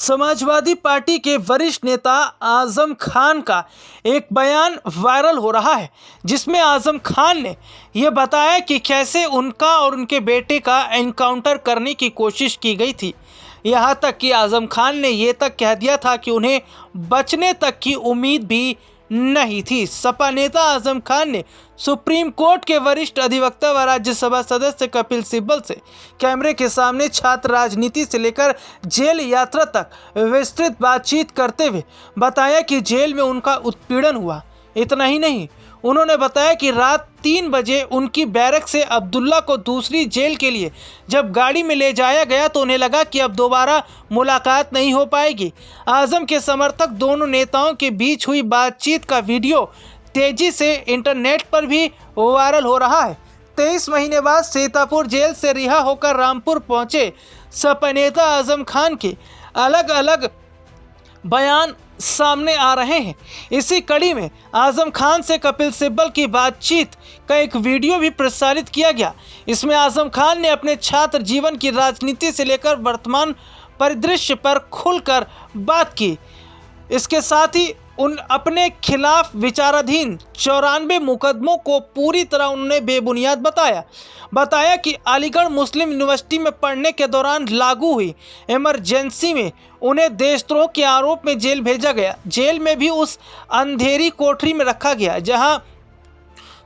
Samajwadi party के वरिष्ठ नेता आजम खान का एक बयान वायरल हो रहा है, जिसमें आजम खान ने यह बताया कि कैसे उनका और उनके बेटे का एनकाउंटर करने की कोशिश की गई थी। यहाँ तक कि आजम खान ने ये तक कह दिया था कि उन्हें बचने तक की उम्मीद भी नहीं थी। सपा नेता आजम खान ने सुप्रीम कोर्ट के वरिष्ठ अधिवक्ता व राज्यसभा सदस्य कपिल सिब्बल से कैमरे के सामने छात्र राजनीति से लेकर जेल यात्रा तक विस्तृत बातचीत करते हुए बताया कि जेल में उनका उत्पीड़न हुआ। इतना ही नहीं, उन्होंने बताया कि रात 3 बजे उनकी बैरक से अब्दुल्ला को दूसरी जेल के लिए जब गाड़ी में ले जाया गया तो उन्हें लगा कि अब दोबारा मुलाकात नहीं हो पाएगी। आजम के समर्थक दोनों नेताओं के बीच हुई बातचीत का वीडियो तेजी से इंटरनेट पर भी वायरल हो रहा है। 23 महीने बाद सीतापुर जेल से रिहा होकर रामपुर पहुंचे सपा नेता आजम खान के अलग अलग बयान सामने आ रहे हैं। इसी कड़ी में आजम खान से कपिल सिब्बल की बातचीत का एक वीडियो भी प्रसारित किया गया। इसमें आजम खान ने अपने छात्र जीवन की राजनीति से लेकर वर्तमान परिदृश्य पर खुलकर बात की। इसके साथ ही अपने खिलाफ विचाराधीन 94 मुकदमों को पूरी तरह उन्होंने बेबुनियाद बताया कि अलीगढ़ मुस्लिम यूनिवर्सिटी में पढ़ने के दौरान लागू हुई इमरजेंसी में उन्हें देशद्रोह के आरोप में जेल भेजा गया। जेल में भी उस अंधेरी कोठरी में रखा गया जहां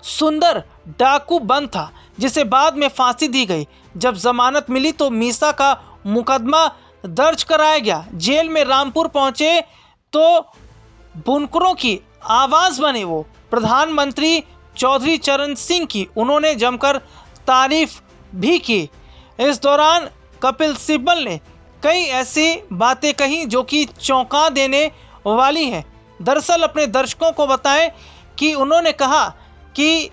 सुंदर डाकू बंद था, जिसे बाद में फांसी दी गई। जब जमानत मिली तो मीसा का मुकदमा दर्ज कराया गया। जेल में रामपुर पहुंचे तो बुनकरों की आवाज़ बने वो प्रधानमंत्री चौधरी चरण सिंह की उन्होंने जमकर तारीफ भी की। इस दौरान कपिल सिब्बल ने कई ऐसी बातें कही जो कि चौंका देने वाली हैं। दरअसल अपने दर्शकों को बताएं कि उन्होंने कहा कि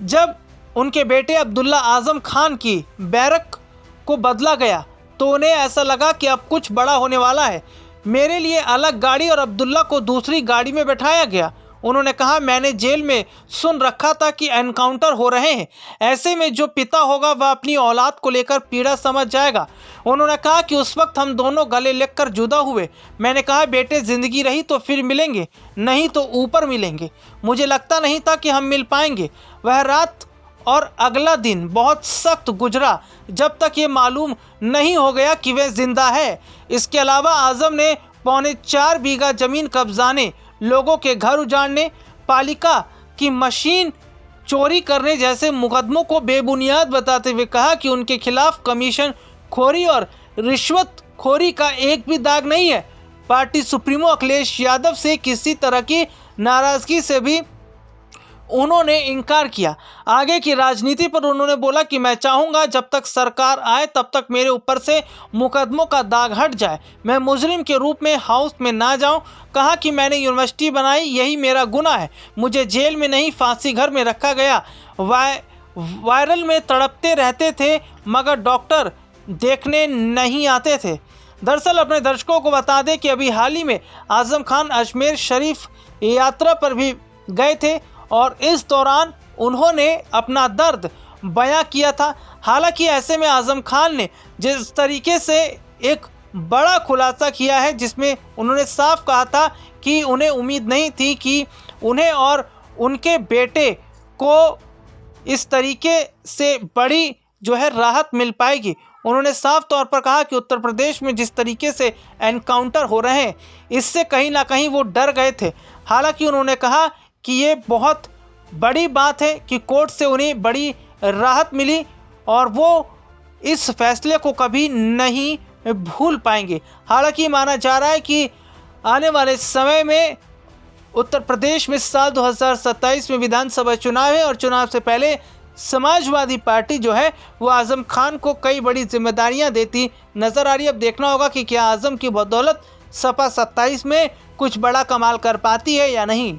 जब उनके बेटे अब्दुल्ला आजम खान की बैरक को बदला गया तो उन्हें ऐसा लगा कि अब कुछ बड़ा होने वाला है। मेरे लिए अलग गाड़ी और अब्दुल्ला को दूसरी गाड़ी में बैठाया गया। उन्होंने कहा, मैंने जेल में सुन रखा था कि एनकाउंटर हो रहे हैं, ऐसे में जो पिता होगा वह अपनी औलाद को लेकर पीड़ा समझ जाएगा। उन्होंने कहा कि उस वक्त हम दोनों गले लगकर जुदा हुए। मैंने कहा, बेटे ज़िंदगी रही तो फिर मिलेंगे, नहीं तो ऊपर मिलेंगे। मुझे लगता नहीं था कि हम मिल पाएंगे। वह रात और अगला दिन बहुत सख्त गुजरा जब तक ये मालूम नहीं हो गया कि वह जिंदा है। इसके अलावा आजम ने 4.25 बीघा ज़मीन कब्जाने, लोगों के घर उजाड़ने, पालिका की मशीन चोरी करने जैसे मुकदमों को बेबुनियाद बताते हुए कहा कि उनके खिलाफ कमीशन खोरी और रिश्वत खोरी का एक भी दाग नहीं है। पार्टी सुप्रीमो अखिलेश यादव से किसी तरह की नाराजगी से भी उन्होंने इनकार किया। आगे की राजनीति पर उन्होंने बोला कि मैं चाहूँगा जब तक सरकार आए तब तक मेरे ऊपर से मुकदमों का दाग हट जाए, मैं मुजरिम के रूप में हाउस में ना जाऊं। कहा कि मैंने यूनिवर्सिटी बनाई, यही मेरा गुनाह है। मुझे जेल में नहीं फांसी घर में रखा गया। वायरल में तड़पते रहते थे मगर डॉक्टर देखने नहीं आते थे। दरअसल अपने दर्शकों को बता दें कि अभी हाल ही में आजम खान अजमेर शरीफ यात्रा पर भी गए थे और इस दौरान उन्होंने अपना दर्द बयां किया था। हालांकि ऐसे में आजम खान ने जिस तरीके से एक बड़ा खुलासा किया है, जिसमें उन्होंने साफ कहा था कि उन्हें उम्मीद नहीं थी कि उन्हें और उनके बेटे को इस तरीके से बड़ी राहत मिल पाएगी। उन्होंने साफ तौर पर कहा कि उत्तर प्रदेश में जिस तरीके से एनकाउंटर हो रहे हैं, इससे कहीं ना कहीं वो डर गए थे। हालांकि उन्होंने कहा कि ये बहुत बड़ी बात है कि कोर्ट से उन्हें बड़ी राहत मिली और वो इस फैसले को कभी नहीं भूल पाएंगे। हालांकि माना जा रहा है कि आने वाले समय में उत्तर प्रदेश में साल 2027 में विधानसभा चुनाव है और चुनाव से पहले समाजवादी पार्टी वो आजम खान को कई बड़ी जिम्मेदारियां देती नजर आ रही है। अब देखना होगा कि क्या आजम की बदौलत सपा 27 में कुछ बड़ा कमाल कर पाती है या नहीं।